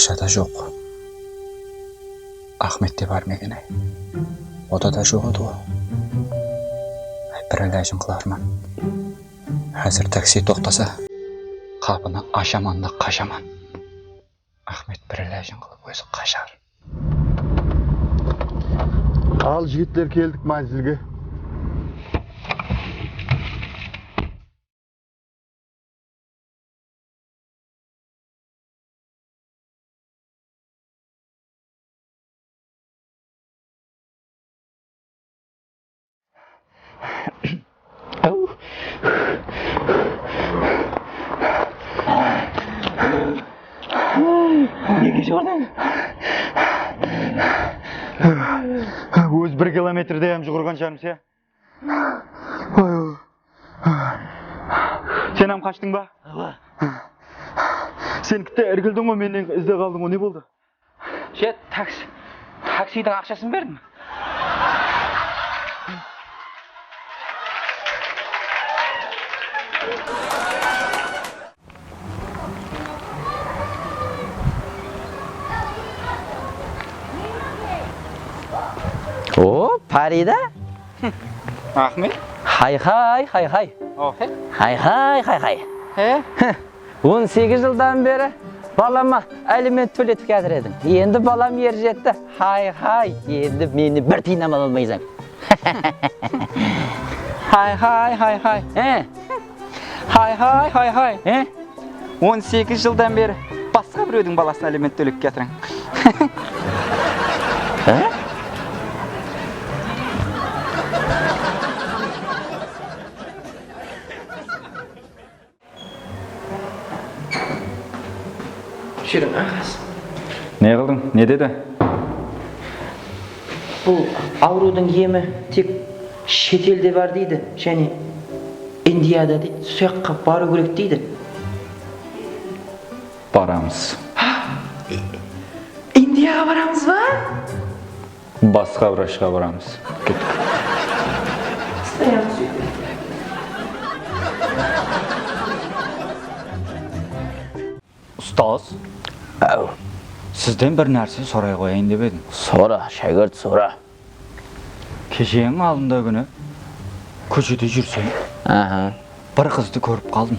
Ақша да жоқ. Ахмет те бар ма екен? Ода да жоқ еді ғой. Бір ләжін қыларман. Әзір такси тоқтаса, қапыны ашаман да қашаман. Ахмет бір ләжін қылып өзі қашар. Ал жігіттер, келдік манзилге. Неге жордан? Өз 1 километрде әм жүгірген жарым се. Сен әм қаштың ба? Сен кітті әргілдің ғой, менен ізде қалдың ғой, не болды? Таксидің ақшасын бердім. О, Парида? Ахмет? Хай. Офе? Хай. 18 жылдан бері балама алимент төлетіп қазір едің. Енді балам ер жетті. Хай. Енді мені бір тиынамал алмайсың. Хай. 18 жылдан бері басқа біреудің баласына алимент төлеп кетірің. Жүрім ағас. Не қылдың? Не деді? Бұл аурудың емі тек шетелде бар дейді, және Индияда дейді, сояққа бару керек дейді. Барамыз. Индияға барамыз ба? Басқа врачқа барамыз. Кеттік. Ұстаз, Ау, сізден бір нәрсе сұрай қояйын деп едім. сора, шәгірт сора. Кешенің алдында күні көшеде жүрсем, бір қызды көріп қалдым.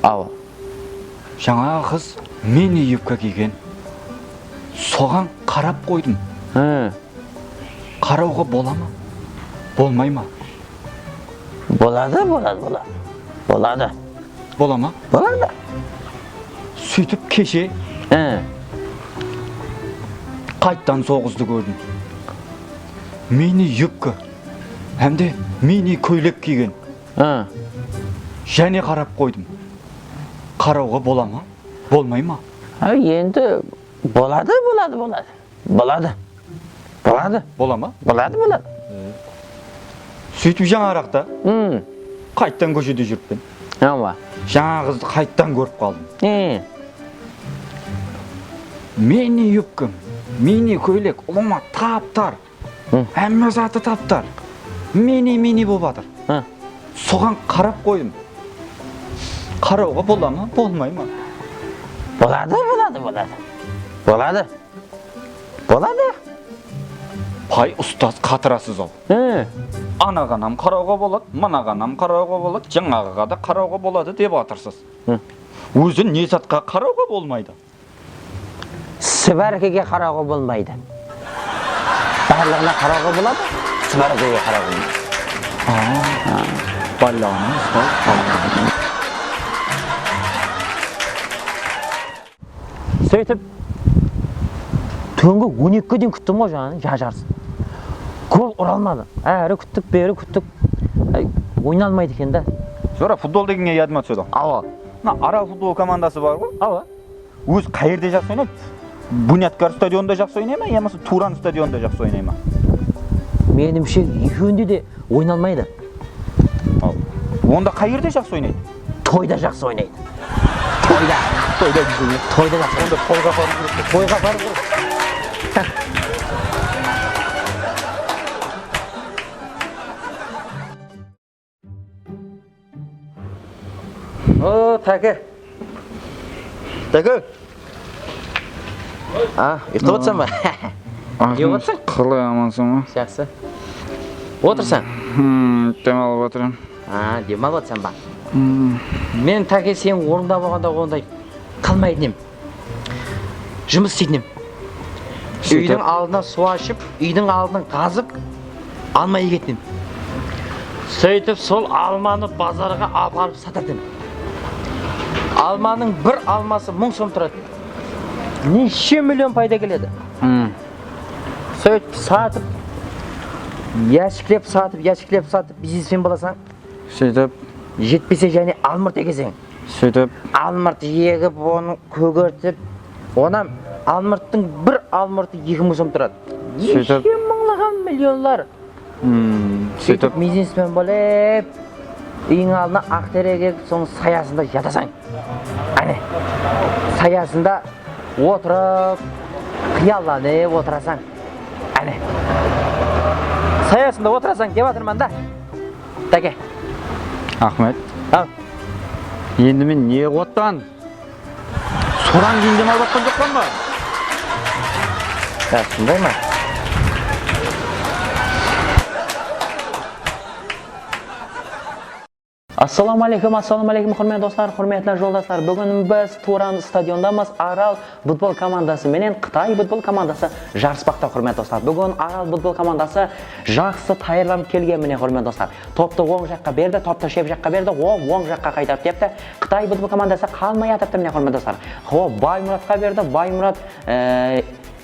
Ау. Жаңа қыз мені юбка киген. Соған қарап қойдым. Қарауға бола ма? Болмай ма? Болады. Бола ма? Болады. Сөйтіп кеше қайттан соғызды көрдім. Мені юбка, әмде мені көйлек киген. Және қарап қойдым. Қарауға бола ма? Болмай ма? Енді болады. Бола ма? Болады. Сөйтіп жаңарақта қайттан көшеде жүріппен. Ама. Жаңа қызды қайттан көріп қалдым. Мені юбкам, мені көйлек, ұлыма таптар. Әмме заты таптар. Мені болып атыр. Соған қарап қойдым. Қарауға бола ма? Болмай ма? Болады. Пай ұстаз қатырасыз ол. Анағанам қарауға болады, манағанам қарауға болады, жаңағыға да қарауға болады деп атырсыз. Өзі не затқа қарауға болмайды? Сібәркеге қарауға болмайды. Барлығына қарауға болады, сібәркеге қарауға болмайды. Байлағына ұстаз. Сөйтіп, түнгі 12-ден күттім ғой жаңағы, жа-жарсын. Гол ұралмады. Әрі күттік, бері күттік. Ойналмайды екен да. Жора, футбол дегенге ядыма түседі. Ава. Арал футбол командасы бар ғой? Ава. Өз қайырде жақсы ойнайды? Буняткар стадионда жақсы ойнай ма, емесі Туран стадионда жақсы ойнай ма? Менімше екеуінде де ойналмайды. Онда қайырде жақсы ойнайды? Тойда жақсы ойнайды. Тойда жақсы ойнайды. Онда тойға бару керек. О, Тәке. ұйықтап отырсың ба? Не отырсың? Қалай амансың ба? Жақсы. Отырсың? Демалып отырмын. Демалып отырсың ба? Мен тәке сен орында болғанда ондай қалмайтын ем. Жұмыс істейтін ем. Үйдің алдына су ашып, үйдің алдын қазып, алма егетін ем. Сөйтіп сол алманы базарға апарып сататын. Алманың бір алмасы 1000 сом тұрады. Неше миллион пайда келеді. Сөйтіп сатып, яшіклеп сатып, бизнесмен боласаң. Сөйтіп, Жетпесе және алмұрт егесең. сөйтіп, Алмұрт егіп, оны көгертіп, онан алмұрттың бір алмұрты 2000 сом тұрады. Сөйтіп. Неше мыңлаған миллионлар. Сөйтіп бизнесмен болып, үйің алдына ақ терек егіп, соның саясында жатасаң. Әне, саясында отырып, қиялланып отырасаң. Әне, саясында отырасаң деп жатырмын да. Тәке. Ахмет, Ал. енді мен не қоттан? Содан кейін демалып жатқан жоқпан ба? Сондай ма? Ассалаумағалейкум, құрметті достар, құрметті жолдастар. Бүгін біз Туран стадиондамыз. Арал футбол командасы менен Қытай футбол командасы жарыспақта, құрметті достар. Бүгін Арал футбол командасы жақсы тайырланып келген, міне, құрметті достар. Топты оң жаққа берді, топты шеп жаққа берді, оң жаққа қайтарып депті. Қытай футбол командасы қалмай атыпты, міне, құрметті достар. Баймұратқа берді, Баймұрат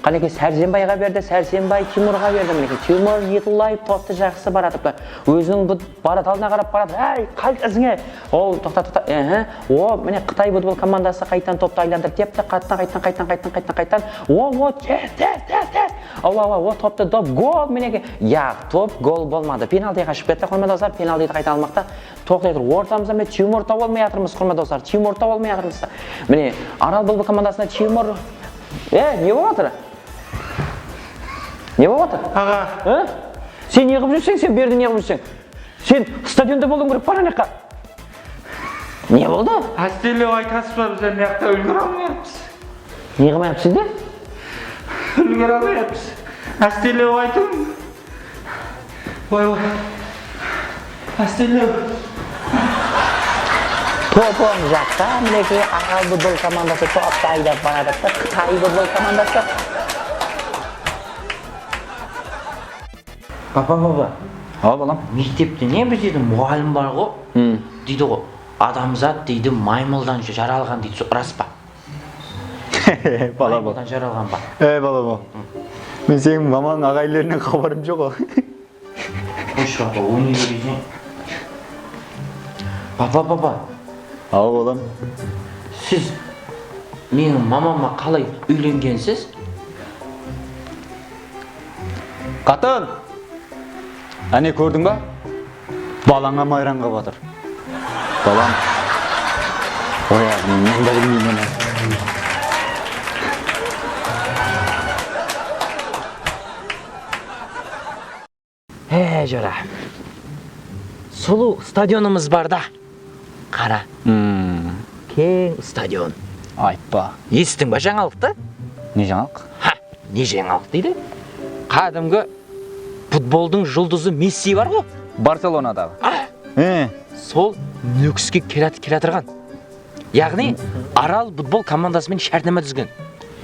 Қалеке Сәрсенбайға берді, Сәрсенбай Тимурға берді, мінеке. Тимур Етулаев топты жақсы баратыпты. Өзінің барат алдына қарап барады. Әй, қайтасың? Ол тоқта. Міне Қытай футбол командасы қайтан топты айландырып депті. Қайтан. Тез. О, топты доп гол, мінеке. Топ гол болмады. Пенальтиға шығып кетті, құрметті достар. Пенальтиді қайта алмақта. Тоқтай тұр. Ортамызда мен Тимур тауып алмай жатырмыз, құрметті достар. Міне Арал футбол командасына Тимур. Не болып жатыр? Не болып жатыр? Аға. Сен не қылып жүрсең, сен берді не қылып жүрсең? Сен стадионда болуың керек, бара неққа. Не болды? Әстелі айтасыз ба, біздер неқта үлгір алмайаппыз. Не қылмайапсыздар? Үлгір алмайаппыз. Әстелі айтым. Ой. Әстелі. Топың жақта, мінеке Арал футбол командасы топты айдап барадыпты. Қытай футбол командасы. Папа. балам. Мектепте не біз дейді, мұғалім бар ғой? Дейді ғой, адамзат дейді маймылдан жаралған дейді, рас па? Бала. Маймылдан жаралған ба? Бала. Мен сенің маманың ағайларынан хабарым жоқ ол. Қош папа, ойны көрейсің. Папа. Ал балам. Сіз менің мамама қалай үйленгенсіз? Қатын! Әне көрдің ба? Балаңа майранға батыр. Балам. Оя, мен да білмеймін. Жора. Сұлу стадионымыз бар да. Қара. Кең стадион. Айтпа. Естің ба жаңалықты? Не жаңалық? Не жаңалық дейді? Қадымғы футболдың жұлдызы Месси бар ғой? Барселонадағы. Сол нөкіске келатырған. Яғни Арал футбол командасымен шартнама түзген.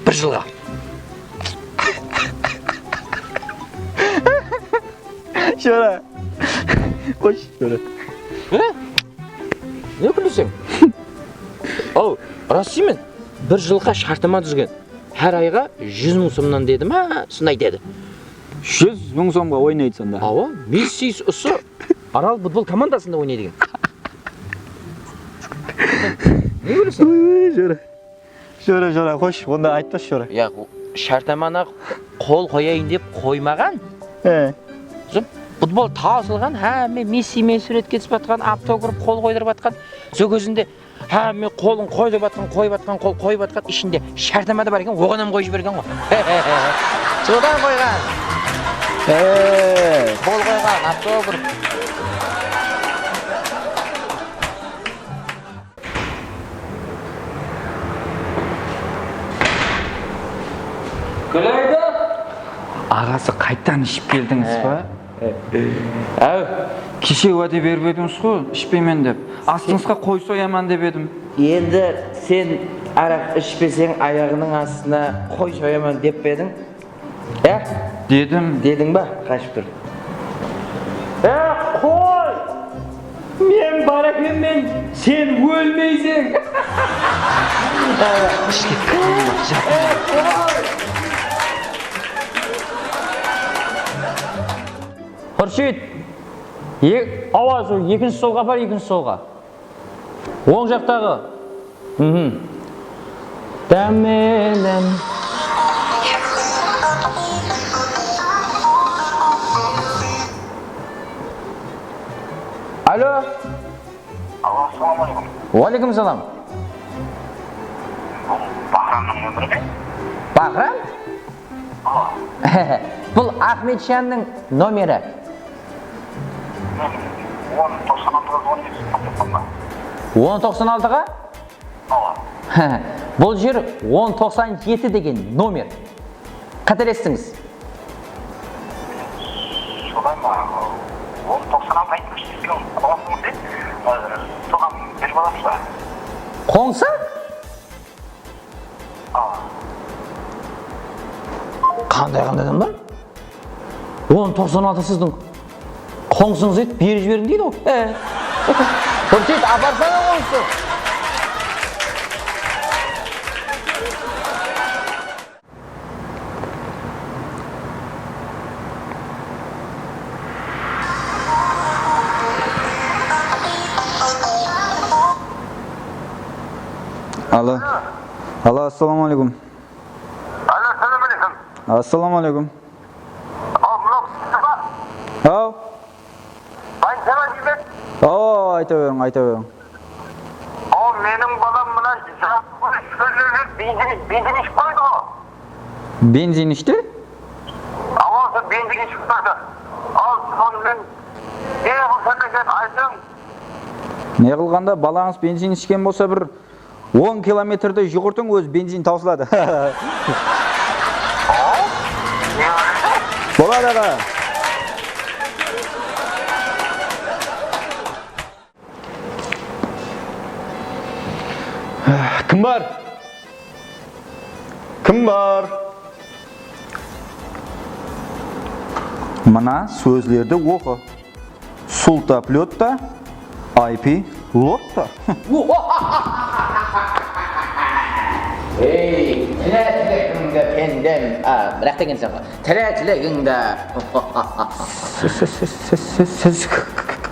1 жылға. Шора. Қош, Шора. Не күлесің? Рас деймін. 1 жылға шартнама түзген. Әр айға 100 мың сомнан деді ма? Сондай деді. 100 мың сомға ойнайды сонда. Месси ұсы Арал футбол командасында ойнайды деген. Не көресің? Шора, қош, онда айтпас Шора. Шартнаманы қол қояйын деп қоймаған. Футбол таусылған, мен Мессимен суретке түсіп жатқан, автограф қол қойдырып жатқан. Сол көзінде мен қолын қойып жатқан, ішінде шартнамада бар екен, оғанам қойып жіберген ғой. Содан қойған. Қол қойған, автограф. Күләйді. Ағасы қайттан ішіп келдіңіз ба? Әу, Кеше уәде беріп едіңіз ғой, ішпеймен деп. Астыңызға қой сояман деп едім. енді сен арақ ішпесең аяғының астына қой сояман деп пе едің? Дедім. Дедің ба? Қашып тұр. Қой! Мен бар екенмен сен өлмейсің. Хуршид, ауаз екінші солға бар, екінші солға. Оң жақтағы. Дәмелім. Алло. Ассалаумағалейкум. Уалейкум салам. Бахрамның нөмірі ме? Бахрам? Бұл Ахметшанның номері. Мен 1096-ға звоныңыз тапқан ба? 1096-ға? Бұл жер 1097 деген номер. Қателестіңіз. Солай ма? 1096 айтып сізге қоңсыңыз деп, соған беріп аласыз ба? Қоңсы? Қандай адам бар? 1096 сіздің қоңсыңыз ет, беріп жіберін дейді ғой. Хуршид, апарсана қоңсы. Алло. Алло, ассалаумағалейкум. Алло, салам алейкум. Ассалаумағалейкум. Мынау сізді ба? Ау. Байсана демек? Айта берің. Менің балам мына бензин ішіп қойды ғой. Бензин ішті? Осы бензин ішіп қойды. Сонымен не қылсам екен айтсаң? Не қылғанда балаңыз бензин ішкен болса бір 10 километрді жүгіртің, өз бензин таусылады. Болады аға. Кім бар? Кім бар? Мына сөзлерді оқы. Султа плетта, айпи лотта. Ей, тілегіңді пендем. Бірақ деген сен ғой. Тілегіңді. Сіз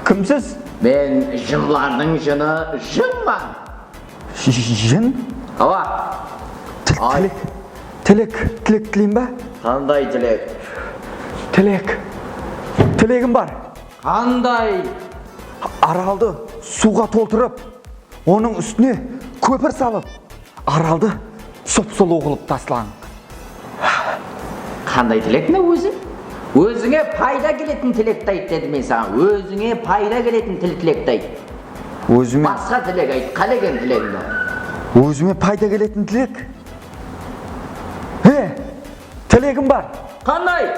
кімсіз? Мен жынлардың жыны жынман. Жын? Ава. Тілек тілейм ба? Қандай тілек? Тілегім бар. Қандай? Аралды суға толтырып, оның үстіне көпір салып, аралды соп-солу қылып тасталаң. Қандай тілек не өзі? Өзіңе пайда келетін тілекті айт деді мен саған. Өзіңе пайда келетін тілекті айт. Өзіме Басқа тілек айт. Қалеген тілегіңді? Өзіме пайда келетін тілек? Тілегім бар. Қандай?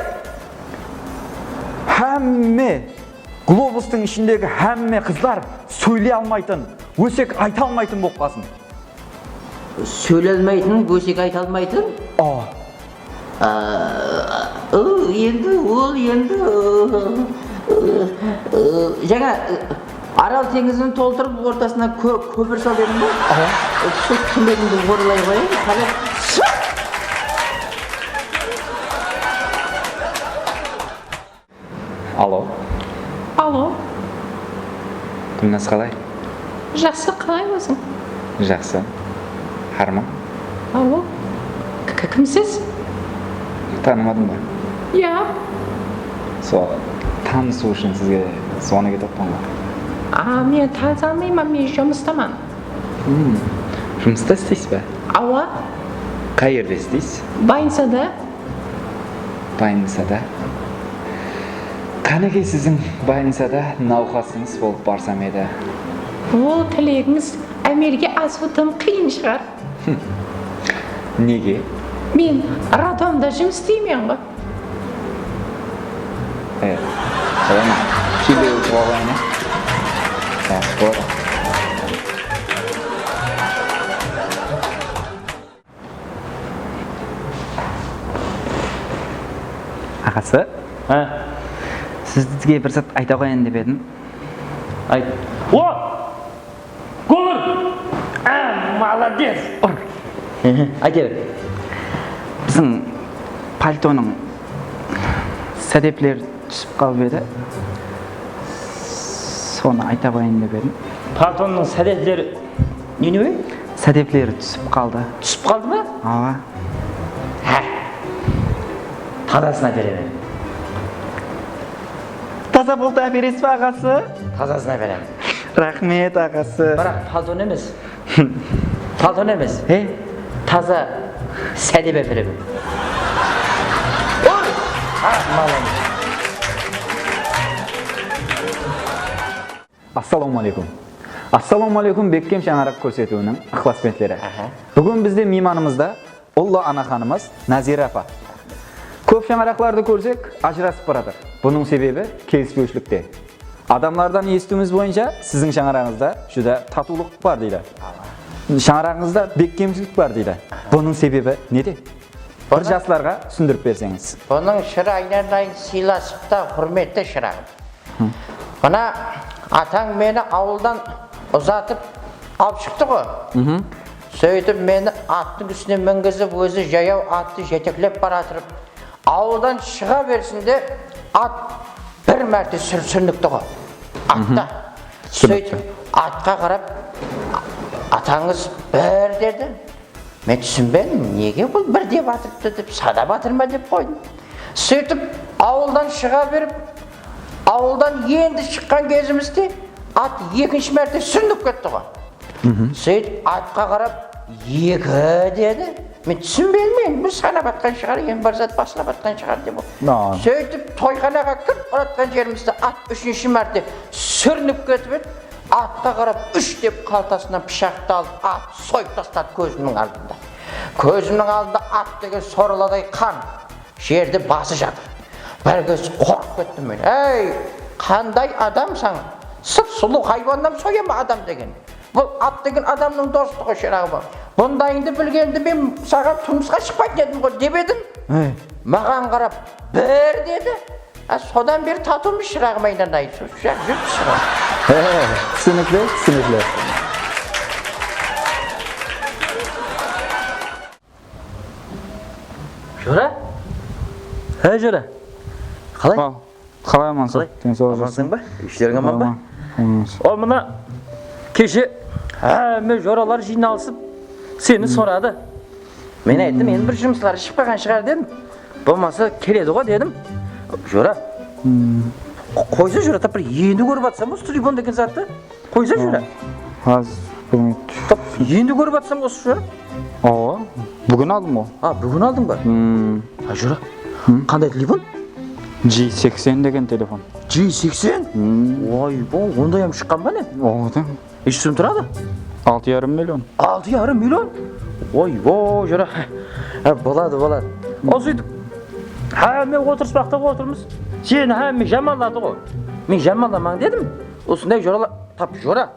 Әмме глобустың ішіндегі әмме қызлар сөйлей алмайтын, өсек айта алмайтын болып қалсын. Сөйлей алмайтын, өсек айта алмайтын? Енді жаңа Арал теңізін толтырып ортасына көпір сал дедің ба? Сол тілегіңді орылай қояйын. Алло, Күніңіз қалай? жақсы, қалай өзің? Жақсы. Харма? Алло, кімсіз? Танымадың ба? Я. Сол танысу үшін сізге звонок етіп тұрмын ба? Мен таныса алмаймын, мен жұмыстамын. Жұмыста істейсіз ба? Ауа, Қай жерде істейсіз? Байынсада. Байынсада. Қанекей сіздің Байынсада науқасыңыз болып барсам еді. Ол тілегіңіз әмелге асу тым қиын шығар. Неге? Men radomda jim isteymen go. Sayama. Şibe uçuğayna. Doğru. Ағасы, сізге бір сәт айта қояйын деп едім. Ayt. O! Ko'mir! Молодец! Ayta ber. Біздің пальтоның сәдеплері түсіп қалып еді. Соны айта қояйын деп едім. Paltonning sadetlari nima? Сәдеплері түсіп қалды. Tushib qoldimi? Ава. Tazasini beraman. Таза болды әпересіз бе ағасы? Tazasini beraman. Рахмет ағасы. Biroq palton emas. Palton emas. Taza sadebe beraman. Oy! Молодец. Ассалаумалейкум. Ассалаумалейкум Беккем шаңарақ көрсетуінің ықыласпентлері. Бүгін бізде мейманымызда Олла анаханымыз Назира апа. Көп шаңарақларды көрсек, ажырасып баратыр. Бұның себебі келіспеушілікте. Адамlardan естуіміз бойынша сіздің шаңарағыңызда жүдә татулық бар дейді. Шаңарағыңызда беккемшілік бар дейді. Бұның себебі неде? Бір жастарға түсіндіріп берсеңіз. Бұның шырайнардан сыйласып та құрметті шырағым. Бұна атаң мені ауылдан ұзатып алып шықты ғой. Сөйтіп мені аттың үстіне мінгізіп, өзі жаяу атты жетеклеп баратырып, ауылдан шыға берсінде ат бір мәрте сүрнікті ғой. Атта. Сөйтіп атқа қарап, атаңыз бір деді. Мен түсінбедім, неге бұл бір деп батырыпты деп, сада батырма деп қойдым. Сөйтіп ауылдан шыға беріп, ауылдан енді шыққан кезімізде ат екінші мәрте сүрініп кетті ғой. Сөйтіп атқа қарап, екі деді. Мен түсінбедім, бұл сана батқан шығар, ең бар зат басына батқан шығар деп. Сөйтіп тойханаға кіріп ұратқан жерімізде ат үшінші мәрте сүрініп кетіп еді. Атқа қарап үш деп қалтасынан пышақты алып, ат сойып тастады көзімнің алдында. Көзімнің алдында ат деген сорыладай қан, жерде басы жатыр. Бір кез қорқып кеттім мен. Ей, қандай адамсың? Сып сұлу хайуаннан соя ма адам деген? Бұл ат деген адамның достығы шырағы бар. Бұндайыңды білгенді мен саған тұрмысқа шықпайтын едім ғой деп едім. Маған қарап бір деді. Содан бері татумыз шырағым айнандай. Шырақ жүрді шырағым. Түсінікті, түсінікті. Жора? Жора. Қалай? Қалай амансың? Амансың ба? Işlerin аман ба? Ол мына кеше мен жоралар жиналысып сені сұрады. Мен айттым, енді бір жұмыстары шықпаған шығар дедім. Болмаса келеді ғой дедім. Жора. Қойса Жора, тап бір енді көріп атсам осы телефон деген затты. Қойса Жора. Аз бүгін Тап енді көріп атсам осы Жора. Aa, bugün aldım o. Бүгін алдың ба? Жора. Қандай телефон? G80 деген телефон. G80? Ой, бұл ондай ем шыққан ба не? Оғыды. Еш түсім тұрады? 6,5 миллион. 6,5 миллион? Ой, Жора. Болады. Ол сөйтіп. Мен отырыспақта отырмыз. Сені мен жамалады ғой. Мен жамаламаң дедім. Осындай Жоралар. Тап Жора.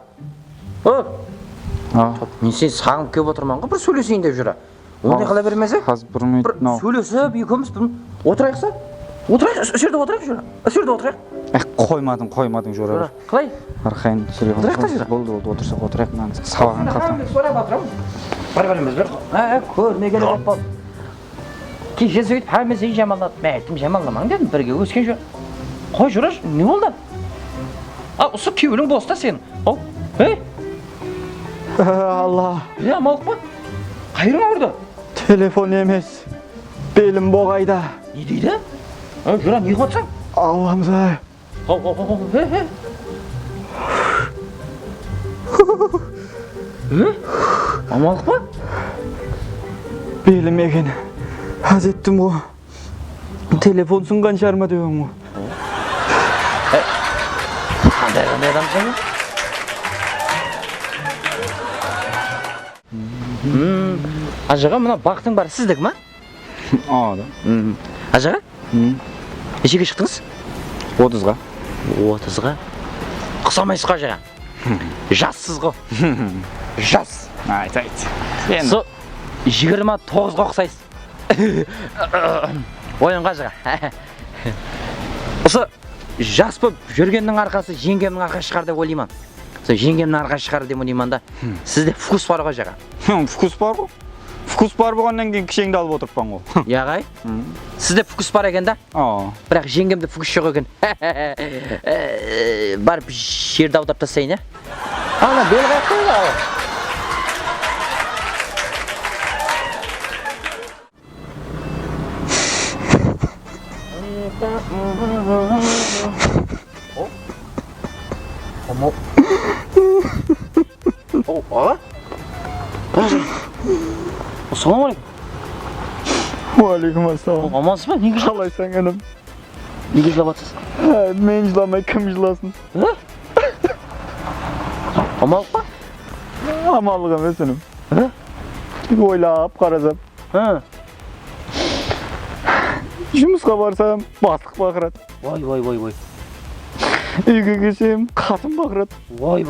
Мен сен сағынып кеп отырман ғой, бір сөйлесейін деп Жора. Ондай қала бермесе? Қазір бір минут. Сөйлесіп, екеуміз отырайықса? Отырайық, жерде отырайық Жора. Жерде отырайық. Қоймадың Жора. Қалай? Арқайын телефон. Отырайық та Жора. Болды, отырсақ отырайық. Маған сабағын қалтам. Сұрап отырамын. Бір-біріміз бір. Көрмей келіп болды. Кеше сөйтіп, мен сені жамалады. Мен айттым, жамаламаң дедім, бірге өскен Жора. Қой Жора, не болды? Осы кеуілің боста сен. Allah. Амалық па? Қайырың ауырды? Telefon емес. Белім боғайда. Не дейді? Жора, не қотсың? Allah'ımıza. Амалық па? Belim egen. Haz ettim o. Telefon sungan şarma diyorum o. Қандай адамсың? Ажыға мына бақтың бары сіздік ма? Ада. Ажаға? Нешеге шықтыңыз? 30-ға. 30-ға? Қысамайсыз ға ажаға? Жассыз ғой. Жас. Айт. Со 29-ға ұқсайсыз. Ойынға ажаға. Осы жас болып жүргеннің арқасы жеңгемнің арқасы шығар деп ойлаймын. Сол жеңгемнің арқасы шығар деп ойлаймын да. Сізде вкус бар ғой ажаға. Вкус бар ғой. Вкус бар болғаннан кейін кішеңді алып отырыппан ғой. Яғай? Сізде вкус бар екен да? Бірақ жеңгемде вкус жоқ екен. Барып жерді аударып тастайын, ә? Ана бел қайық қойды. Аға? Ассалаумағалейкум. Уалейкум ассалам. Амансыз ба? Неге Қалайсың інім? Неге жылап жатсыз? Мен жыламай кім жыласын? Амалық па? Амалық емес інім. Ойлап қарасам. Жұмысқа барсам, бастық бақырады. Вай. Үйге келсем, қатын бақырады. Вай.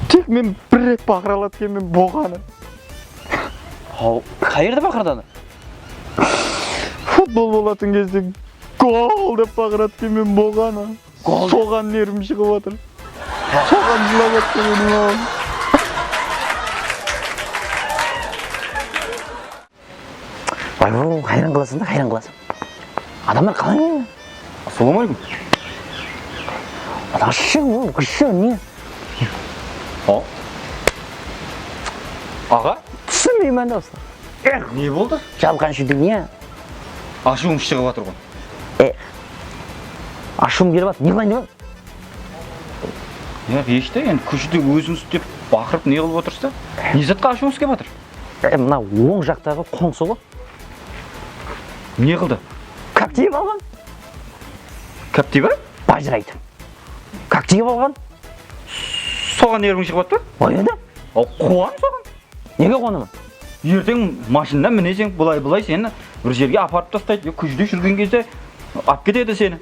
Тек мен бір рет бақыра алады екен, мен болғаны. Қайерде бақырданы? Футбол болатын кезде гол деп бақырады екен, мен болғаны. Соған нервім шығып отыр. Соған жылап отыр менің оғым. Қайран қыласың да, қайран қыласың. Адамдар қалай? Ассалаумағалейкум. Ашы, не? Аға? Түсінбеймін да осылар. Не болды? Жалған жүді не? Ашуым шығып отыр ғой. Ашуым келіп атыр, не қылайын деп? Ешті, енді көшеде өзіңіз деп бақырып не қылып отырсыз да? Не затқа ашуыңыз келіп отыр? Мына оң жақтағы қоңсы ғой. Не қылды? Коктейл алған. Кәпти ба? Бажырайды. Коктейл алған. Соған нервің шығып отыр? Ой, еді? Қуан соған. Неге қуанымын? Ертең машинада мінесең, бұлай сені бір жерге апарып тастайды. Көшеде жүрген кезде алып кетеді сені.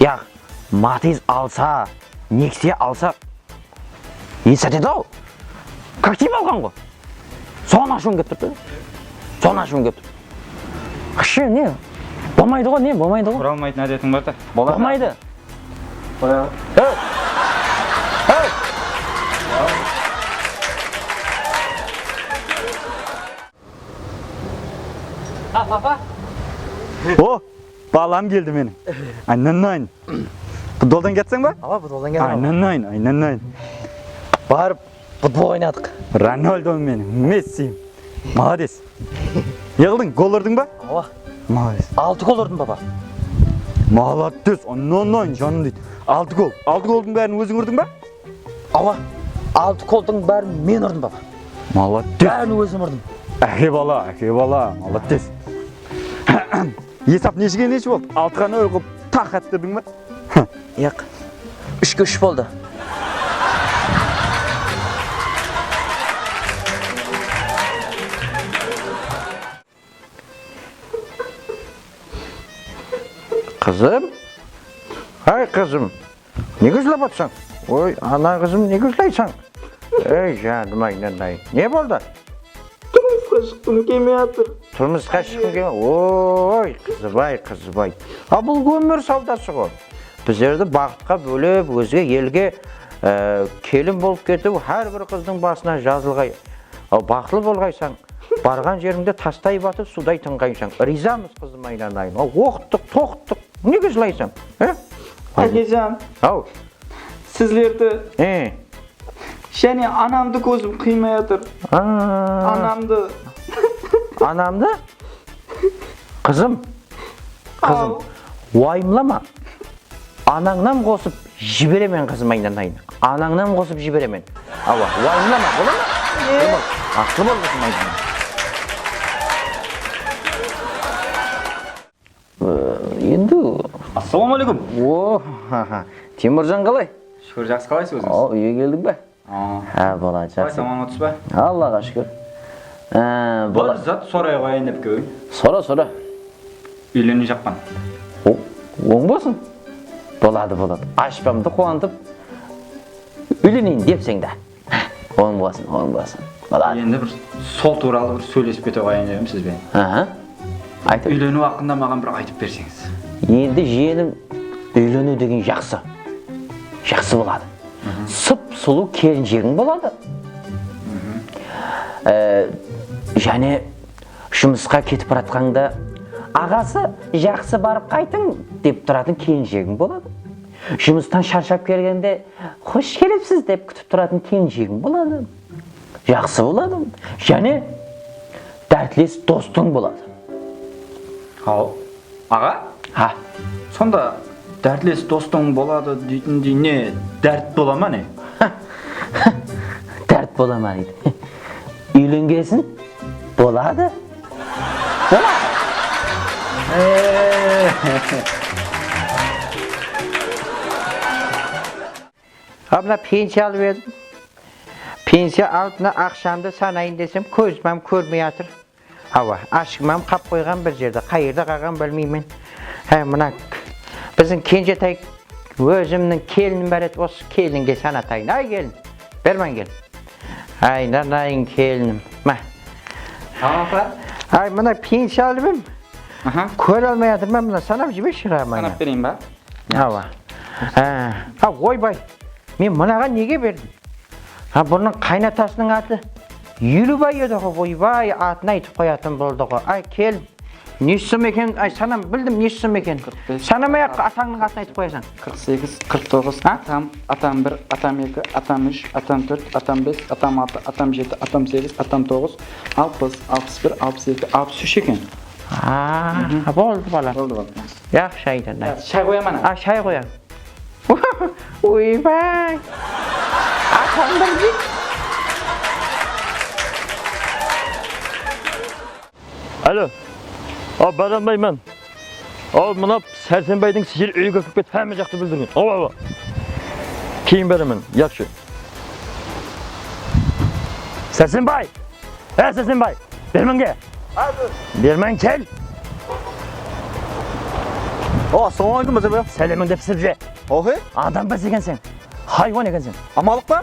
Яқ, Матиз алса, Нексия алса, естетеді ау. Коктейл алған ғой. Соған ашуым кеп тұрды. Ашы, не? Болмайды ғой, не? Болмайды ғой. Бұра алмайтын әдетің бар да. Болмайды. О, балам келді менің. Айнанайын. Футболдан кетсің ба? Футболдан кетсің. Айнанайын. Барып, футбол ойнадық. Рональдо менің, Месси. Молодец. Еғылдың, гол ұрдың ба? Молодец. 6 гол ұрдым, папа. Молодец. Айнанайын, жаным дейді. 6 гол. 6 голдың бәрін өзің ұрдың ба? 6 голдың бәрін мен ұрдым, папа. Молодец. Бәрін өзім ұрдым. Әке бала, молодец. Есап нешеге неше болды? 6-ға нөл қылып тақ әттірдің ба? Яқ, 3-ге 3 болды. Қызым? Ай, қызым, неге жылап атсаң? Ой, ана қызым, неге жылайсың? Ей, жаным айнанай, не болды? Тұрмысқа шықтым келмей жатыр. Тұрмысқа шыққым келмей? Ой, қызыбай. Бұл өмір саудасы ғой. Біздерді бақытқа бөліп, өзге елге келін болып кетіп, әрбір қыздың басына жазылғай. Бақытлы болғайсаң, барған жеріңде тастай батып, судай тыңғайсаң. Ризамыз қызым айнанайын. Оқыттық, тоқтық. Неге жылайсың? Әкежан, сізлерді және анамды көзім қимай жатыр. Анамды? Қызым, уайымлама. Анаңнан қосып жіберемен қызым айнанайын. Анаңнан қосып жіберемен. Уайымлама, бола ма? Ақылы бол қызым айнанайын. Енді... Ассалаумағалейкум. Теміржан қалай? Шүкір, жақсы қалайсыз өзіңіз? Үйге келдің бе? Қалай, Бала, жақсы. аман отыз ба? Аллаға шүкір. Бұл зат сорай қойын деп көй. Сора. Үйлену жаққан. Оң болсын. Болады. Ашпамды қуантып, үйленейін депсең да. Оң болсын. Болады. Енді бір сол туралы бір сөйлесіп кете қойын дедім сізбен. Айтып. Үйлену хақында маған бір айтып берсеңіз. Енді жиенім үйлену деген жақсы болады. Сұп-сұлу келіншегің болады. Және жұмысқа кетіп баратқанда ағасы жақсы барып қайтың деп тұратын келіншегің болады. Жұмыстан шаршап келгенде қош келіпсіз деп күтіп тұратын келіншегің болады. Жақсы болады. Және дәртлес достың болады. Ал, аға? Сонда дәртлес достың болады дейтіндей не, дәрт бола ма не? Дәрт бола ма дейді. Үйленгесін болады. Абна пенсия алып едім. Пенсия алдына ақшамды санайын десем, көзімім көрмей жатыр. Ашығымам қап қойған бір жерде, қайырда қалған білмеймін. Мына біздің кенжетай өзімнің келінім бар еді, осы келінге санатайын. Ай келін, берман келін. Айнайын келінім. Ай, мына пенсия алып едім. Көр алмай жатырмын, мына санап жібе шығарам. Санап берейін ба? Ойбай, мен мынаған неге бердім? Бұның қайнатасының аты Елубай еді ғой, ойбай, атын айтып қоятын болды ғой. Ай, кел, нешсім екен, санам білдім нешсім екен. Санамай атаңның атын айтып қоясың. 48, 49, атам 1, атам 2, атам 3, атам 4, атам 5, атам 6, атам 7, атам 8, атам 9, 60, 61, 62, 63 екен. Болды бала. Яқ, шайды. Шай қоям ана? Шай қоям. Ойбай, атам бір дейт. Alo. Baranbayman. Mına Sərsenbaydың сижер үйге кіріп кетіп, həmin жақты білдірген. Кейін беремін, yaxşı. Sərsenbay! Sərsenbay! Bermən gel. Bermən gel. Assalamualaikum Mazhar bey. Selamın da pісірже. Адам ба екенсің? Hayvan екенсің. Амалық па?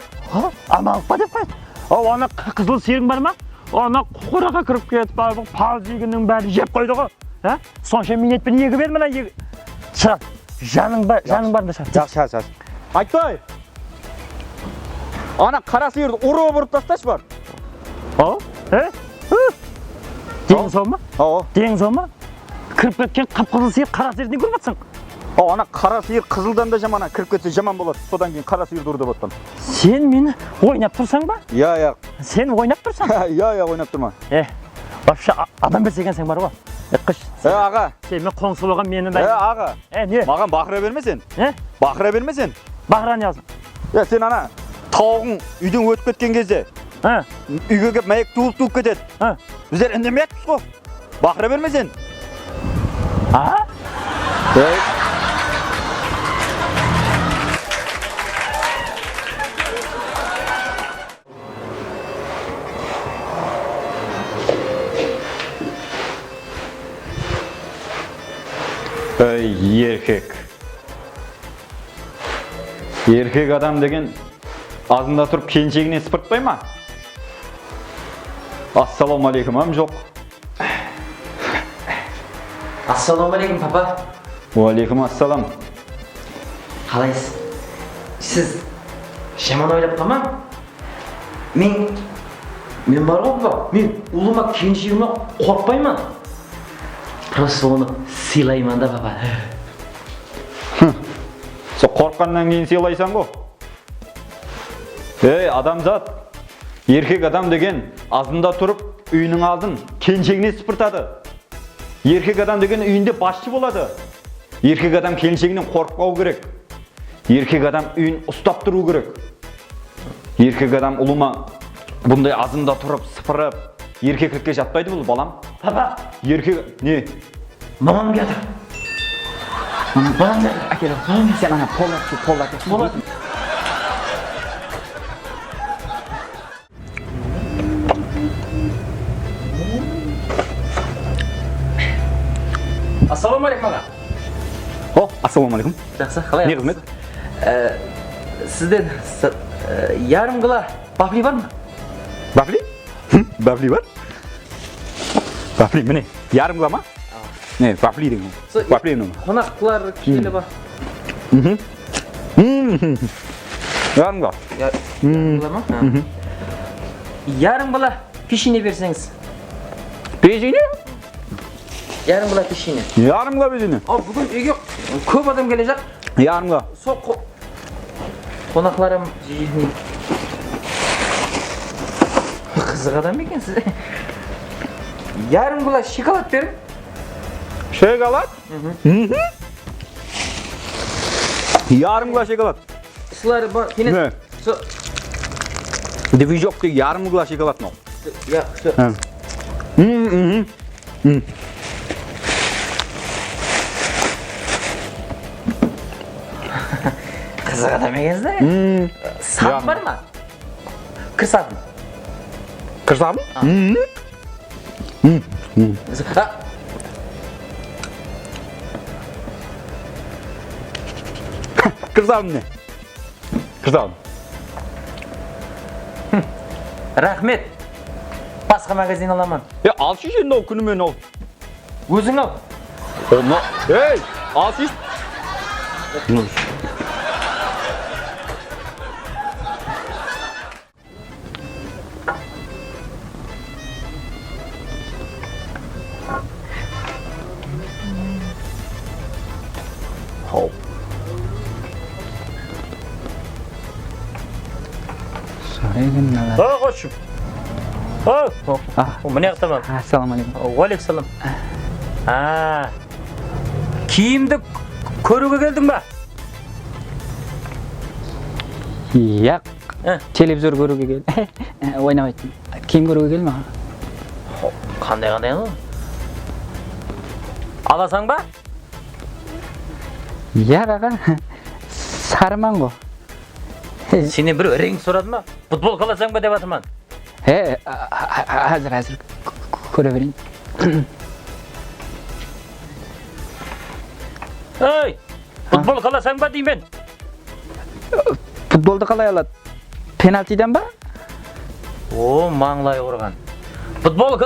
Амалық па деп қойды. Ана қызыл сиырың бар ма? Ана қораға кіріп кетіп, пал жегінің бәрі жеп қойды ғой. Сонша минетпен егі бер мына егі. Шығар, жаның барында шығар. Жақсы. Айтбай! Ана қара сиырды ұрып тасташы бар. Деген сол ма? Деген сол ма? Кіріп кеткен қап-қызыл сиыр қара сиырден көріп атсың. Ана қара сиыр қызылдан да жаман, кіріп кетсе жаман болады. Содан кейін қара сиырды ұрды баттан. Сен мені ойнап тұрсаң ба? Я. Сен ойнап тұрсаң? Я, ойнап тұрма. Вообще адам берсе екенсің бар ғой. Қыш. Аға. Сен мен қоңсылыға мені да. Аға. Не? Маған бақыра бермесен. Бақыра бермесен. Бақыра не алсың? Сен ана тауығың үйден өтіп кеткен кезде үйге кеп мәйек туып кетеді. Біздер үндемейатпыз ғой. Бақыра бермесен. Еркек адам деген азында тұрып келіншегіне сыпыртпай ма? Ассалаумалейкум жоқ. Ассалаумалейкум папа. Уалейкум ассалам. Қалайсыз? Сіз жаман ойлап қалма. Мен бар ғой папа. Мен ұлыма келіншегіме қорықпаймын. Просто оны сыйлаймын да папа. Сол қорыққаннан кейін сыйлайсың ғой. Адамзат, еркек адам деген азында тұрып үйінің алдын келіншегіне сыпыртады. Еркек адам деген үйінде басшы болады. Еркек адам келіншегінен қорықпау керек. Еркек адам үйін ұстап тұру керек. Еркек адам ұлыма бұндай азында тұрып сыпырып, еркекlikке жатпайды бұл балам. Папа, еркек не? Мамам келді. Мамам келді. Әкелі, сен ана қолдап. Болады. Assalomualaikum ağa. О, ассалаумағалейкум. Жақсы, қалай? Не қызмет? Сізден ярым қыла бафли бар ма? Бафли? Бафли бар? Бафли, міне, ярым қыла ма? Не, бафли деген. Бафли деген. Қонақтылар келі бар. Ярым қыла. Ярым қыла ма? Ярым қыла пешене берсеңіз. Пешене? Ярым қыла пешене. Ярым қыла пешене. Бүгін үйге көп адам келе жақ. Ярым қыла. Сол қонақларым жиіне. Қызық адам екенсіз. Ярым қыла шоколад берің. Шоколад? Ярым қыла шоколад. Сылары бар. Не? Движок деген ярым қыла шоколад мынау. Я, все. Қызық адам екенсіз. Сабын бар ма? Кір сабын. Кір сабын? Кір сабын не? Кір сабын. Рахмет. Басқа магазин аламан. Алшы енді ол күнімен ол. Өзің ал. Ей, алшы. Қошым. Міне қытамам. Ассалаумағалейкум. Уалейкум. Киімді көруге келдің ба? Яқ, телевизор көруге келді. Ойнамайтын. Киім көруге келді ма? Қандай аны? Аласаң ба? Яқ аға, сарыман ғой. Сенен бір реңк сұрады ма? Футбол қаласаң ба деп атырман? Әзір көре берейін. Ей, футбол қаласаң ба деймен? Футболды қалай алады? Пенальтиден ба? О, маңлай ұрған. Футбол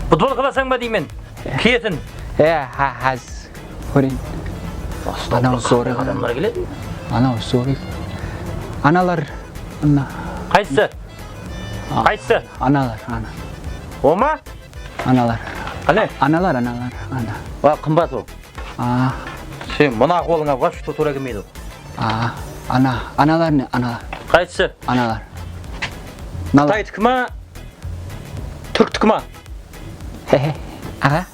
қаласаң ба деймен? Киетін. Әз көрейін. Анау зор адамдар келеді. Анау зор аналар. Қайсы? Қайсы? Аналар. Ома? Аналар. Қалай? Аналар. Қымбат ол. Сен мұна қолыңа вообще тура келмейді. Аналар не? Аналар. Қайсы? Аналар. Қытайдікі ма? Түрктікі ма? Аға?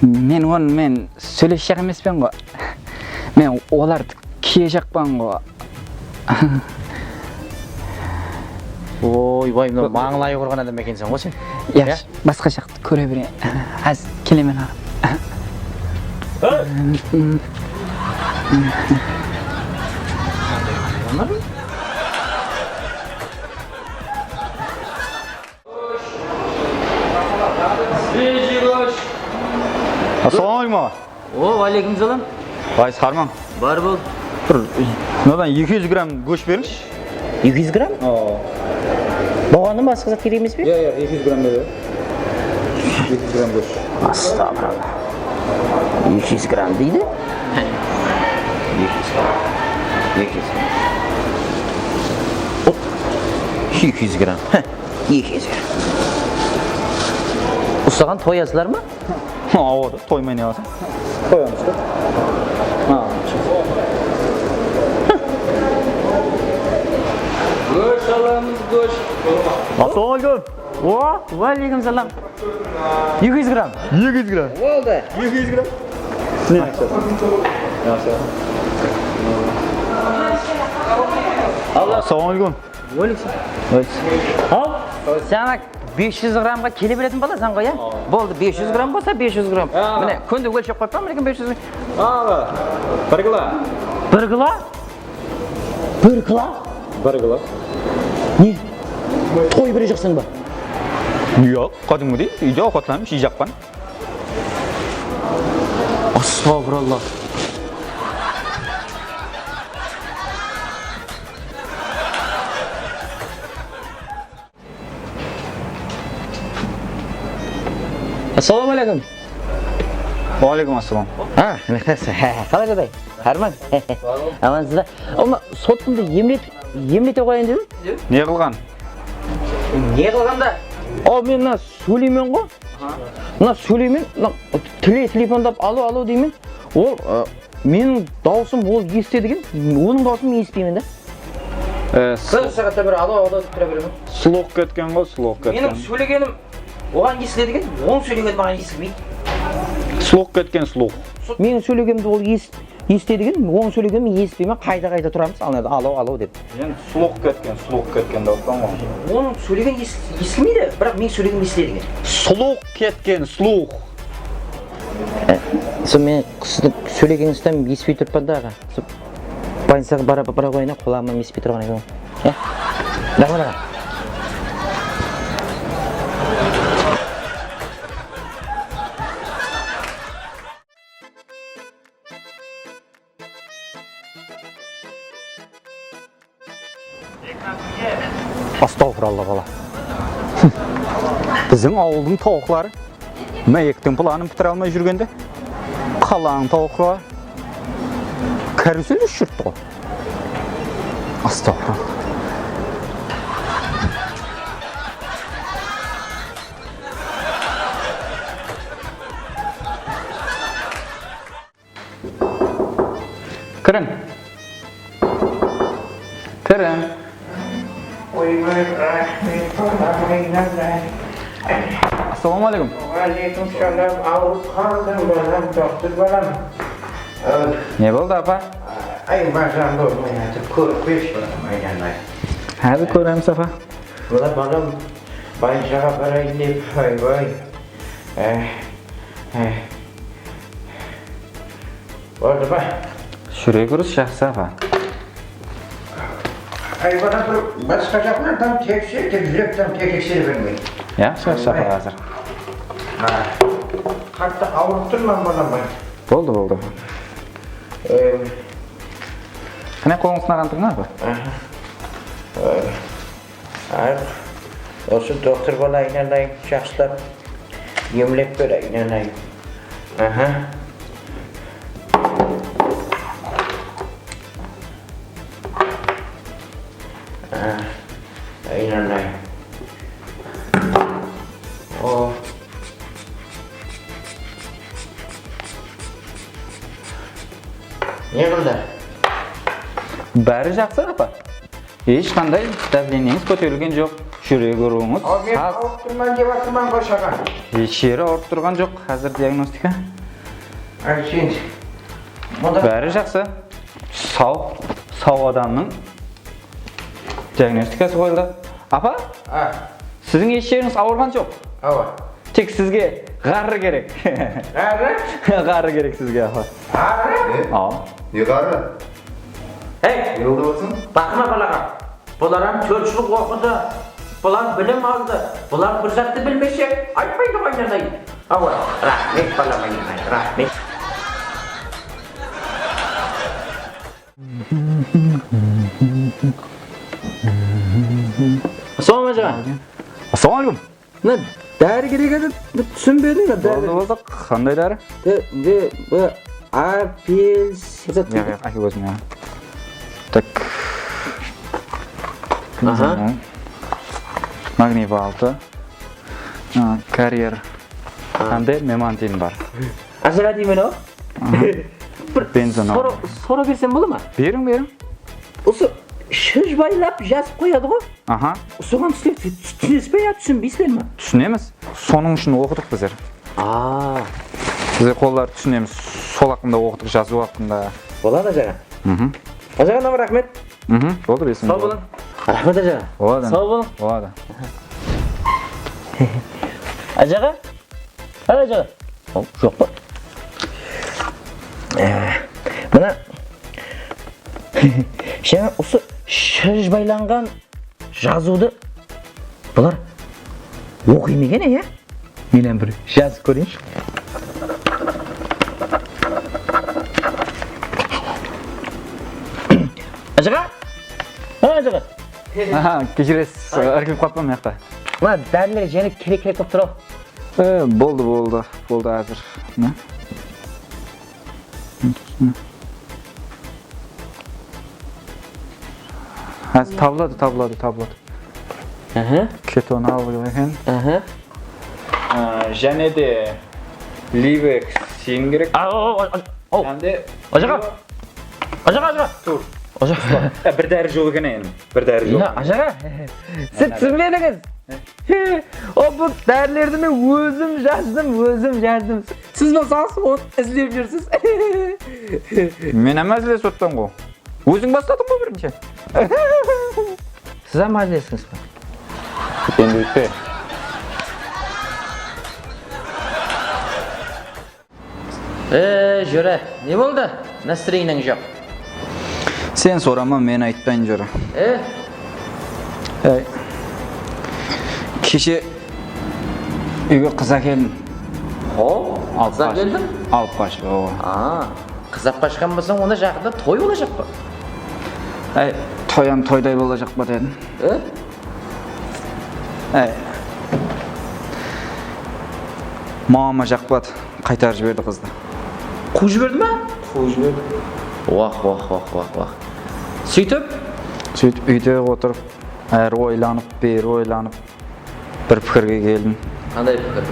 Мен сөйлесек емеспен ғой. Мен оларды кие жақпан ғой. Ой, мына маңлай ұрған адам екенсің ғой сен. Басқа жақты көре берейін. Әз келемен аға. Ассалаумағалейкум аға. О, алейкум салам. Қайсы қарман? Бар бол. Мынадан 200 грамм көш беріңізші. 200 грамм? Бағаны басқа зат керек емес пе? 200 грамм бері. 200 грамм көш. Астағфиралла. 200 грамм дейді? 200 грамм. 200 грамм. Ұстаған тоясылар ма? Ауады, тоймай не аласың? Қоямыз ғой. Көш аламыз, көш. Ассалаумағалейкум. О, уалейкум салам. 200 грамм. 200 грамм. Болды. 200 грамм. Ne Assalamualaikum. Уалейкум. Ал, сен 500 граммға келе беретін баласың ғой, Болды, 500 грамм болса 500 грамм. Міне, күнде өлшеп қойып па, 500 грамм. Bir kilo. 1 кило? 1 кило? 1 kilo. Не? Той бере жақсың ба? Yok, kadın değil. İyice okutlamış, iyi yapman. Astagfirullah. Assalomu alaykum. Aleyküm assalam. Ha, qalay daday? Harman. Aman sizlar. Ama sotqinda yemlete qo'yayin dedim. Ne qilgan? Ne qilganda? O men mына сөйлеймен ғой. Мына сөйлеймен, телефондап alo деймін. Ол менің даусым ол естеді деген, оның даусын мен естимін да. Қыз сағатта бір alo деп тұра беремін. Слух кеткен ғой, слух кеткен. Менің сөйлегенім оған естіледі екен, оның сөйлегені маған естілмейді. Слух кеткен, слух. Менің сөйлегенімді ол естеді екен, оның сөйлегенін мен естпеймін, қайта тұрамыз, alo деп. Енді слух кеткен деп отқан ғой. Оның сөйлегені естілмейді, бірақ мен сөйлегенім естіледі екен. Слух кеткен, слух. Сол мен сөйлегеніңізден еспей тұрпан да аға. Больницаға бара қойына құлағыма еспей тұрған екен. Рахмет аға. Astagfirullah bala. Біздің ауылдың тауықлары мәйектің планын бітіре алмай жүргенде қаланың тауықлары карусель жүрді ғой. Astagfirullah. Кірің. Assalomu alaykum. Alaykum salom. Avrup qaldim balam, doktor balam. Ne bo'ldi apa? Ay mazam bo'lmayapti. Ko'rib besh balam aylanay. Hadi ko'ramiz apa. Bular balam baychaga barayin deb voy. Bo'ldi ba. Shurga ko'rish yaxshi apa. Ay bana bir başka gaplardan tekrar bilmeyin. Yaxshi apa hozir. Hatta avurtturman bana ben. Bo'ldi. Qani qo'lingni sinagandingmi apa? Ay, o'sha doktor bola aylanay, shaxslab yemlab beray, aylanay. Aylanay. O. Ne qildi? Bari yaxshi apa. Hech qanday davleniyingiz ko'tarilgan yo'q. Shurga ko'ringiz. Men avurtturman deb atman boshqa. Hech yeri og'rib turgan yo'q. Hozir diagnostika. Ay sen. Bari yaxshi. Sağ odamning diagnostikasi qo'yildi. Apa? Sizning hech yeringiz og'rigan yo'q. Ava. Tek sizga g'arri kerak. G'arri? G'arri kerak sizga apa. G'arri? Ha. Ne karı? Hey, Ne oldu baksın? bakma balaga. Bular ham cho'lchilik o'qidi. Bular bilim oldi. Bular bir zatni bilmashak, aytmaydi qo'yganday. Ava, rahmat balama, rahmat. Assalomu alaykum. Assalomu alaykum. Ne deri kerak edi, tushunmading mi? Bo'ldi. Qanday dori? Bu apels. Yo'q, aka o'zim ya. Tak. Aha. Magniy balta. Karyer. Hamda memantin bor. Ajrataymi o? Benzin. So'rab bersam bo'ladimi? Bering. O'sha shishbaylab yozib qo'yadi-ku. Aha. So'g'an tushunmaysizmi? Tushunamiz. Soning uchun o'qidik bizlar. Biz qo'llar tushunamiz. Sol haqında o'qidik, yozuv haqında. Bo'ladi ajaga. Ajaga nima rahmat. Bo'ldi, esim. Sog' bo'ling. Rahmat ajaga. Bo'ladi. Sog' bo'ling. Bo'ladi. Ajaga? Hadi ajaga. Yo'qmi? Mana Sen o'sha shishbaylangan yozuvni bular o'qiymagan ya? Men ham bir yozib ko'ring. Ажыға? Ажыға. Кешіресіз, іркіліп қалыппын мына жақта. Мына дәрілер жеңіп керек болып тұр. Болды әзір. Әзір табылады. Кетон алып екен. Және де ливек сен керек. Ажыға. Тур. Ажыға. Бір дәрі жол екен енді. Бір дәрі жол. Ажыға. Сіз түсінбедіңіз. Бұл дәрілерді мен өзім жаздым. Сіз болсаңыз оны іздеп жүрсіз. Мен әмәзілес оттан ғой. Өзің бастадың ғой бірінші. Сіз әмәзілесіңіз ба? Енді өтпе. Жүре, не болды? Настроениең жоқ. Сен сорама, мен айтпайын жүре. Кеше үйге қыза келдім. Қыза келдің? Алып қашып, Қызап қашқан болсаң, онда жақында той болacak па? Тоям тойдай болacak па дедім. Мама жақпады, қайтарып жіберді қызды. Қуып жіберді ма? Қуып жіберді. Уах. Сөйтіп? Сөйтіп үйде отырып, әрі ойланып, бері ойланып, бір пікірге келдім. Қандай пікір?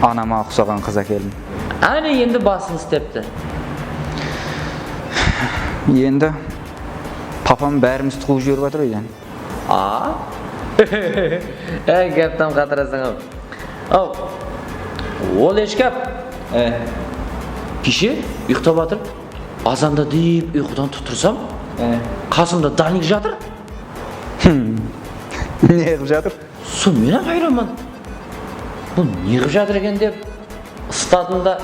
Анама ұқсаған қыза келдім. Әне енді басын істепті. Енді папам бәріміз қуып жіберіп жатыр үйден. Кәптен қатырасың. Ол ешкәп. Кеше ұйықтап жатыр. Азанда дейіп ұйқыдан тұтырсам, қасымда Даник жатыр. Не қып жатыр? Сол мен қайраман. Бұл не қып жатыр екен деп ұстадында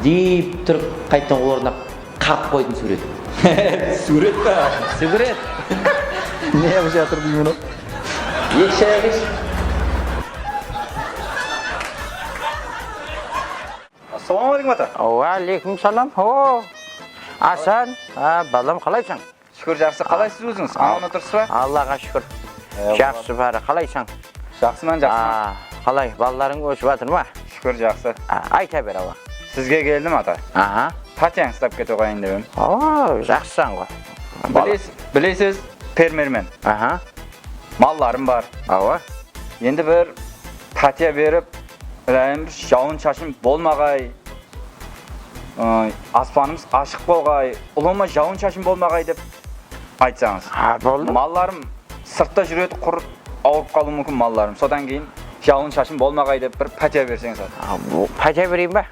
дейіп тұрып қайттан орнына қап қойдың сурет. Сурет па? Сурет. Не қып жатыр деймін? Ек шай қеш. Ассалаумағалейкум ата. Уалейкум салам. Асан, балам қалайсың? Шүкір жақсы. Қалайсыз өзіңіз? Аман отырсыз ба? Аллаға шүкір. Жақсы бәрі. Қалайсың? Жақсыман, жақсыман. Қалай, балаларың өсіп жатыр ма? Шүкір жақсы. Айта бер ала. Сізге келдім ата. Патияң ұстап кете қойайын деп едім. Жақсысан ғой. Білесіз, фермермен. Малларым бар. Енді бір патия беріп, жауын шашын болмағай, аспанымыз ашық болғай, ұлыма жауын шашын болмағай деп айтсаңыз. Болды. Малларым сыртта жүреді, құр ауырып қалу мүмкін малларым. Содан кейін жауын шашын болмағай деп бір патия берсеңіз. Патия берейін ба?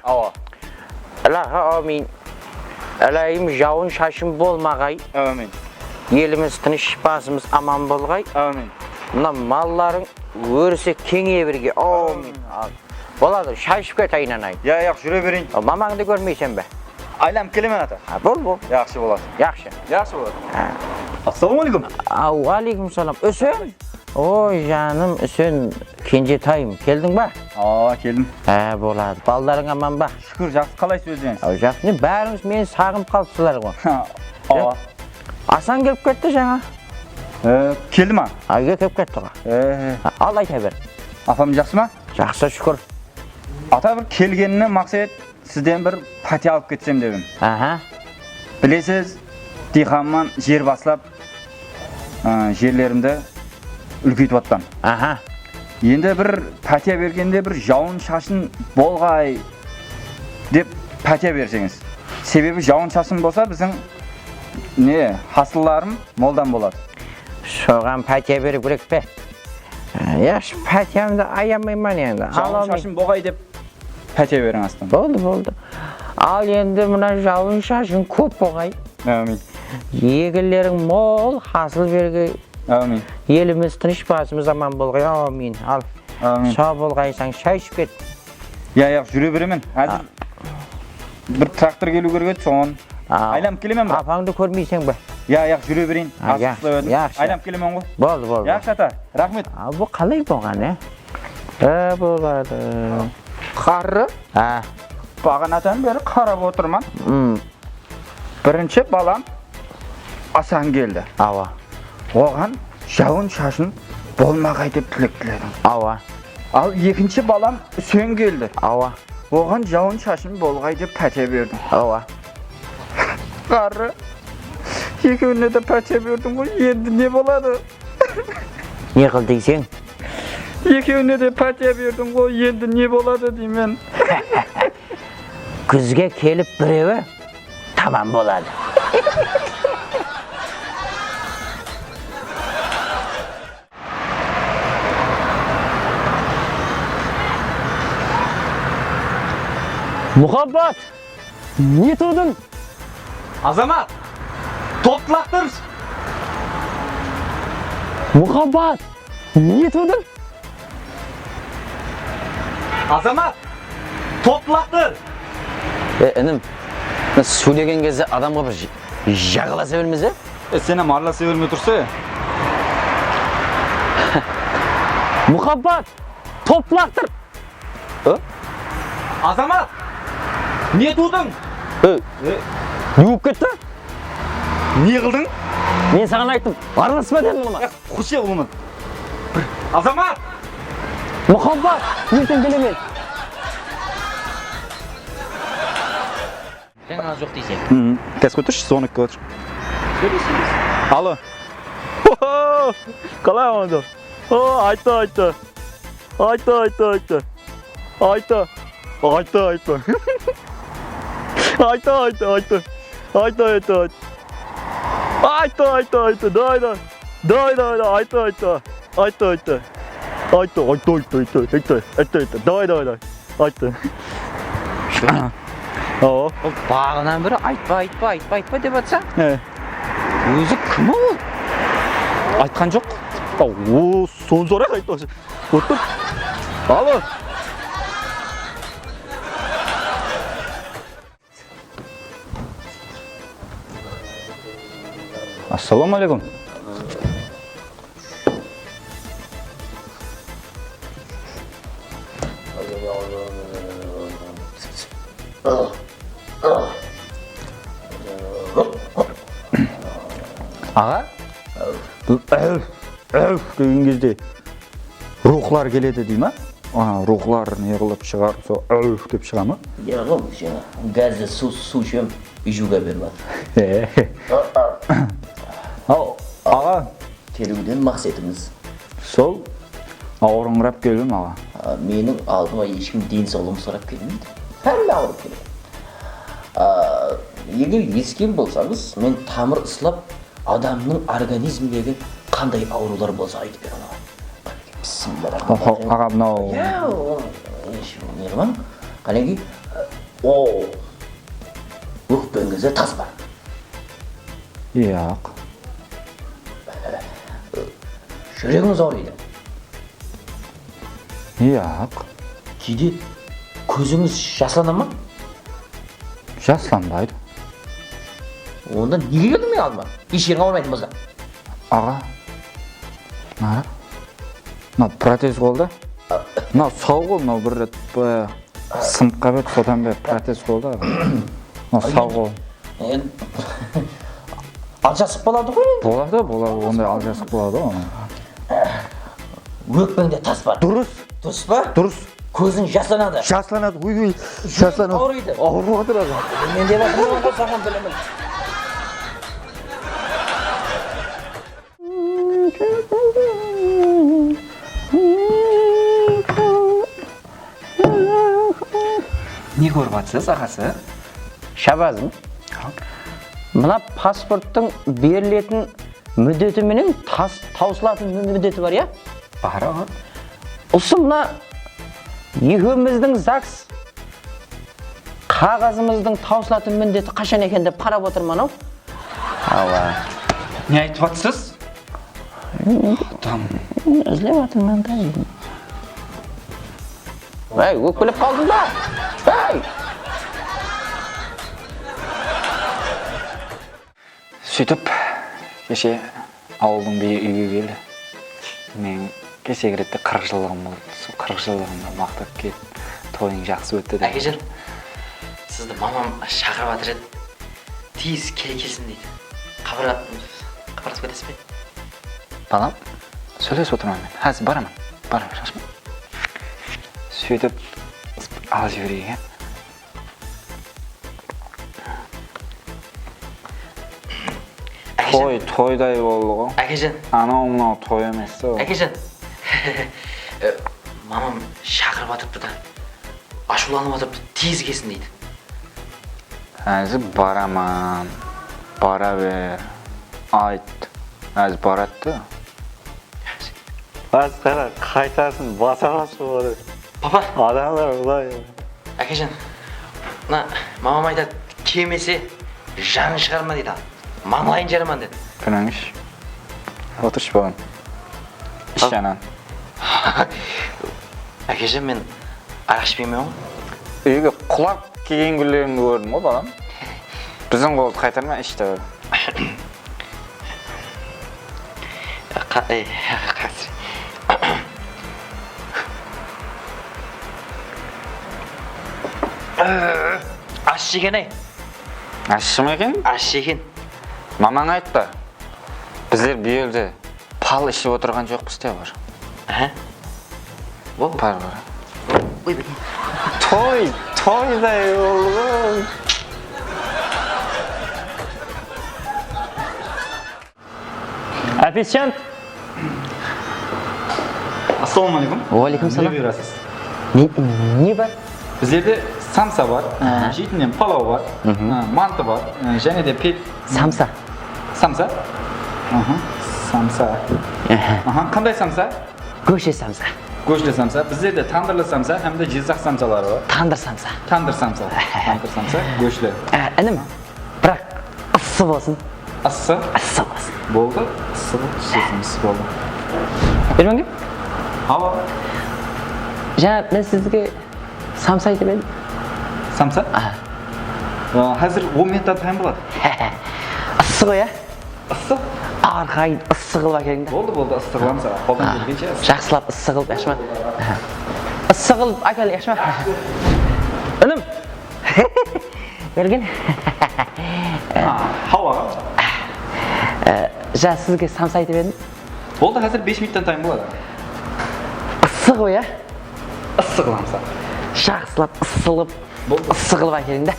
Аллаға амин. Әлайым жауын шашын болмағай. Амин. Еліміз тыныш, басымыз аман болғай. Амин. Мына малларың өрсе кеңе бірге. Амин. Болады, шайшып кетайын анай. Жүре берейін. Мамаңды көрмейсен бе? Айлам келемен ата. Бол. Яқшы болады. Яқшы. Яқшы болады. Ассалаумағалейкум. Алейкум салам. Үсен? Ой, жаным, Үсен, кенжетайым. Келдің ба? Келдім. Болады. Балдарың аман ба? Шүкір, жақсы. Қалайсыз өздеріңіз? Жақсы. Бәріңіз мені сағынып қалыпсыздар ғой. Асан келіп кетті жаңа. Келді ма? Үйге келіп кетті ғой. Ал айта бер. Апам жақсы ма? Жақсы, шүкір. Ата бір келгеніне мақсат сізден бір патия алып кетсем дедім. Білесіз, диқанман жер басылап, жерлерімді үлкейтіп аттам. Енді бір патия бергенде бір жауын шашын болғай деп патия берсеңіз. Себебі жауын шашын болса біздің хасылларым молдан болады. Соған патия беріп керек пе? Яш, патиямды аямайман енді. Жауын шашын болғай деп патия берің астан. Болды. Ал енді мына жауын шашын көп болғай. Амин. Егілерің мол, хасыл бергей. Амин. Еліміз тыныш, басымыз аман болғай. Амин. Ал. Сау болғайсаң шайшып кет. Жүре беремен. Әзір бір трактор келу керек, соған айлам келемен ба? Апаңды көрмейсің бе? Жүре берейін. Айлам келемен ғой. Болды. Яқшы ата, рахмет. Бұл қалай болған, болады. Қары? Бағанатан бері қарап отырман. Бірінші балам Асан келді. Ава. Оған жауын шашын болмағай деп тілек тіледім. Ава. Ал екінші балам Үсен келді. Ава. Оған жауын шашын болғай деп пәте бердім. Ава. Қары, екеуіне де пәте бердің ғой, енді не болады? Не қыл дейсің? Екеуіне де пәте бердің ғой, енді не болады деймен. Күзге келіп біреуі тамам болады. Muhabbat! Не тудың? Азамат! Топтылақтыр! Muhabbat! Не тудың? Азамат! Топтылақтыр! Інім, сөйлеген кезде адамға бір жағаласа бермез, Сені марласа бермей тұрса? Muhabbat! Топлақтыр! Азамат! Не тудың? Не болып кетті? Не қылдың? Мен саған айттым, араласпа дедім ғылыма. Құше ұлымын. Азамат! Muhabbat! Ертең келемін. Жаңа жоқ дейсің. Тез көтірші, соны көтір. Ало. Қалай онда? Айтты. Айтты. Бағынан бірі айтпа деп атса. Өзі кім ол? Айтқан жоқ. Сон зорай айтты. Отыр. Ало. Ассаламалейкум. Аға? Деген кезде рухлар келеді дей ма? Рухлар не қылып шығар, сол деп шыға ма? Яғым, газды су ішем, үйжуға беріп атыр. Аға, Келуден мақсетіміз. сол ауырыңырап келдім аға. Менің алдыма ешкім денсаулығым сұрап келмейді. Әлі ауырып келеді. Егер ескен болсаңыз, мен тамыр ысылап, адамның организмдегі қандай аурулар болса айтып беремін аға. Бисмиллахиррахманиррахим. Аға, мынау... Нерман, қанеки, өкпеңізде тас бар. Яқ. Жүрегіңіз ауырайды. Яқ. Кейде көзіңіз жаслана ма? Жасланбайды. Онда неге келдің мен алдыма? Еш жерің ауырмайтын болса. Аға, мынау протез қолда. Мынау сау қол, мынау бір рет сыныққа бет, содан бері протез қолда. Мынау сау қол. Алжасық болады ғой? Болады, ондай алжасық болады ғой. Өкпеңде тас бар. Дұрыс. Дұрыс па? Дұрыс. Көзің жасланады. Жасланады, ой, жасланады. Ауырайды. Ауырып отыр аға. Мен деп атырмын ғой саған білемін. Не көріп атсыз, ағасы? Шабазым. Мына паспорттың берілетін мүддеті менен таусылатын мүддеті бар, я? Бар аға. Осы мына екеуміздің ЗАГС қағазымыздың таусылатын міндеті қашан екен деп қарап отырмын ау. Не айтып атсыз? Іздеп атырмын да. Әй, өкпелеп қалдың ба? Әй! Сөйтіп, кеше ауылдың бейі үйге келді. Мен кеше керетті 40 жылығым болды. Сол 40 жылығымда мақтап келіп, тойың жақсы өтті деп. Әкежан, сізді мамам шақырып атыр еді. Тез келсін дейді. Хабарласып кетесіз бе? Балам, сөйлесіп отырмын мен. Қазір барамын. Бара бер. Сөйтіп алып жіберейік, иә? Тойдай болды ғой. Әкежан. Анау мынау той емес о. Әкежан. Мамам шақырып атыпты да. Ашуланып атыпты. Тез келсін дейді. Әзір бараман. Бара бер. Айт. Әзір барады. Аз қара қайтасын баса басып отыр. Папа. Адамдар ұлай. Әкежан. Мамам айтады, келмесе жанын шығарма дейді. Маңлайын жараман деді. Күніңіш. Отыршы бағын. Іш жанан. Әкежан, мен арақ ішпеймін ғой. Үйге құлап келген күлеріңді көрдім ғой балам. Біздің қолды қайтарма ішті. Аш жеген ай. Ашшы ма екен? Аш жеген. Мамаң айтты. Біздер бүйелді пал ішіп отырған жоқпыз деп бар. Бар. Ой, бәке. Тойдай болды. Официант. Ассалаумағалейкум. Уалейкум салам. Не берасыз? Не бар? Біздерде самса бар, жейтінен палау бар, манты бар, және де пет. Самса. Самса? Самса. Қандай самса? Көше самса. Көшлі самса. Біздерде тандырлы самса, hem de жезақ самсалары бар. Тандыр самса. Тандыр самса. Тандыр самса, көшлі. Інім, бірақ ыссы болсын. Ассы? Ыссы болсын. Болды. Ассы болды. Бермеңге? Ала. Жаңа мен сізге самса айтып едім. Самса? Қазір 10 минутта тайм болады. Ыссы ғой, ә? Ассы? Арқайын ыссы қылып әкеліңді. Болды, ыссы қыламыз. Қолдан келгенше. Жақсылап ыссы қылып, яшма. Ыссы қылып әкел, яшма. Інім. Берген. Хауаға. Жаңа сізге самса айтып едім. Болды, қазір 5 минуттан тайм болады. Ыссы ғой, ә? Ыссы қыламыз. Жақсылап ысылып, ыссы қылып әкеліңді.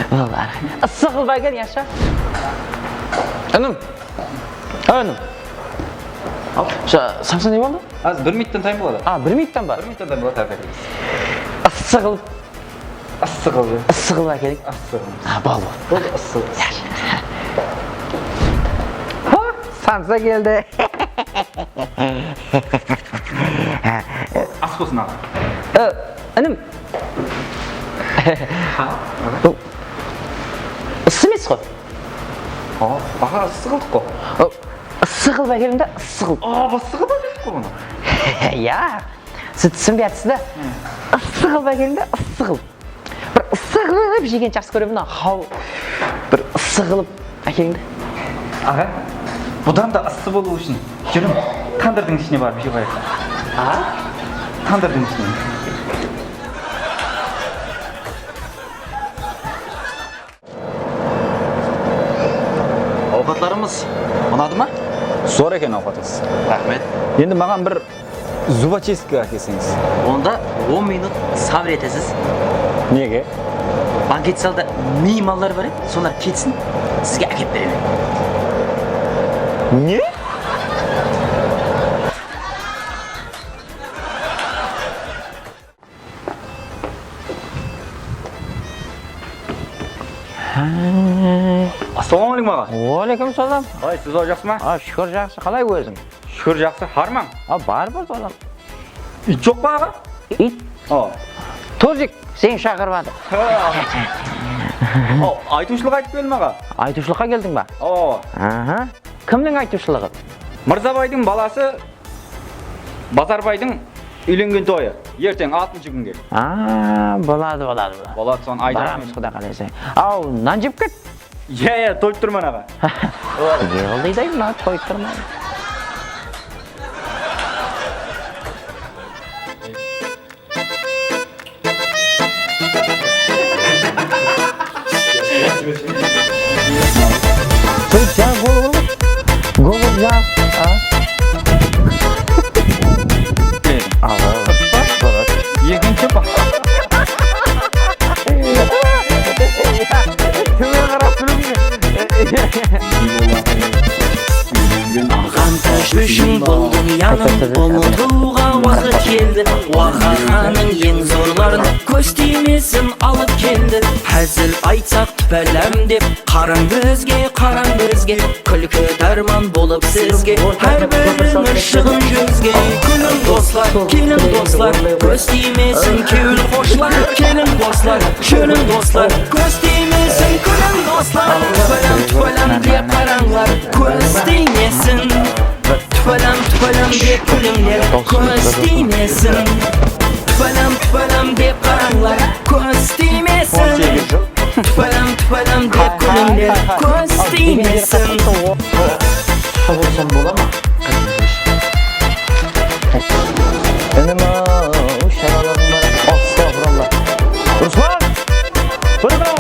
Болды, ыссы қылып әкел, яша. Інім. Інім. Самса не болды? Аз 1 минуттан тайм болады. 1 минуттан ба? 1 минуттан тайм болады, әкеліңіз. Ыссы қылып, Ыссы қылып. ыссы қылып әкелің. Ыссы. Болды. Болды, ыссы. Самса келді. Ас болсын аға. Інім. Ыссы емес қой. Аға, ыссы қылдық қой. Ыссы қылып әкеліңді, ыссы қылып. Ыссы қылып әкелдік қой бұны. Я, сіз түсінбейатсыз да. Ыссы қылып әкеліңді, ыссы қылып. Бір ыссы қылып жеген жақсы көремін, хау. Бір ыссы қылып әкеліңді. Аға, бұдан да ыссы болу үшін жүрім тандырдың ішіне барып жей қояйық. Тандырдың ішіне. Ауқатларымыз ұнады ма? Зор екен ауқатыңыз. Рахмет. Енді маған бір зубочистка әкелсеңіз. Онда 10 минут сабыр етесіз. Неге? Банкет залда ми малдар бар еді, солар кетсін, сізге әкеп беремін. Не? Ассалаумағалейкум аға. Уалейкум салам. Ай, сіз жақсы ма? Шүкір жақсы, қалай өзің? Шүкір жақсы. Харман? Бар бар балам. Ит жоқ па аға? Ит, Торжик, сен шақырмады. Айтушылық айтып келдім аға. Айтушылыққа келдің ба? Кімнің айтушылығы? Мырзабайдың баласы Базарбайдың үйленген тойы. Ертең 6-шы күнге. Болады. Болады, соны айтамын. Барамыз құда қалайсың. Ау, нан жеп кет. Тойып тұрман аға. Не қылдайды, мына тойып тұрман. Yes. Vaqahaның ең зорларын көз тимесін алып келді. Әзіл айтсақ түпәләм деп қараң бізге күлкі дарман болып сізге әрбіріңіз шығын жүзге. Күлің достар, келің достар, көз тимесін кеуіл қошлар. Келің достар, шөлің достар, көз тимесін күлің достар. Түпәләм деп қараңлар, көз тимесін. Түпәләм деп күліңлер, көз тимесін. Түпәләм деп қараңлар, көз тимесін. Түпәләм деп күліңлер, көз тимесін. Болсам бола ма? Інім-ау, шараларың бар. Астағфиралла. Руслан! Бұрға!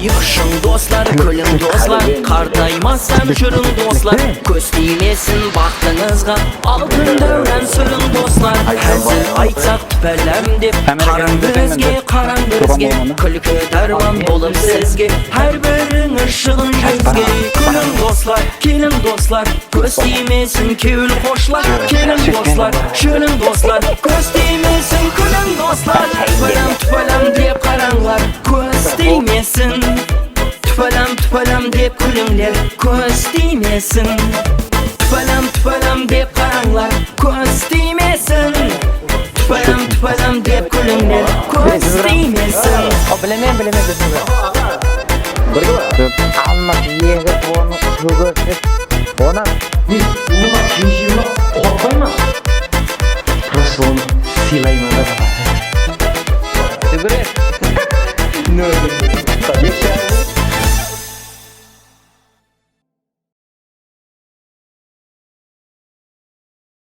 Yıkışın dostlar, külün dostlar, qardaymasam жүрің dostlar. Көз тимесін бақтыңызға, алтын дәурен сүрің достар. Әзіл айтсақ түпәләм деп, қараң бізге, күлкі дарман болып сізге, әрбіріңіз шығын жүзге. Күлің достар, келің достар, көз тимесін кеуіл қошлар. Келің достар, шөлің достар, көз тимесін күлің достар. Түпәләм деп қараңлар, көз тимесін. Түпәләм деп күліңлер, көз тимесін. Түпәләм деп қараңлар, көз тимесін. Түпәләм деп күліңлер, көз тимесін. Білемен десің бе? Алмақ егіп оны көгертіп, онан Просто оны сыйлаймын да. сүгірет.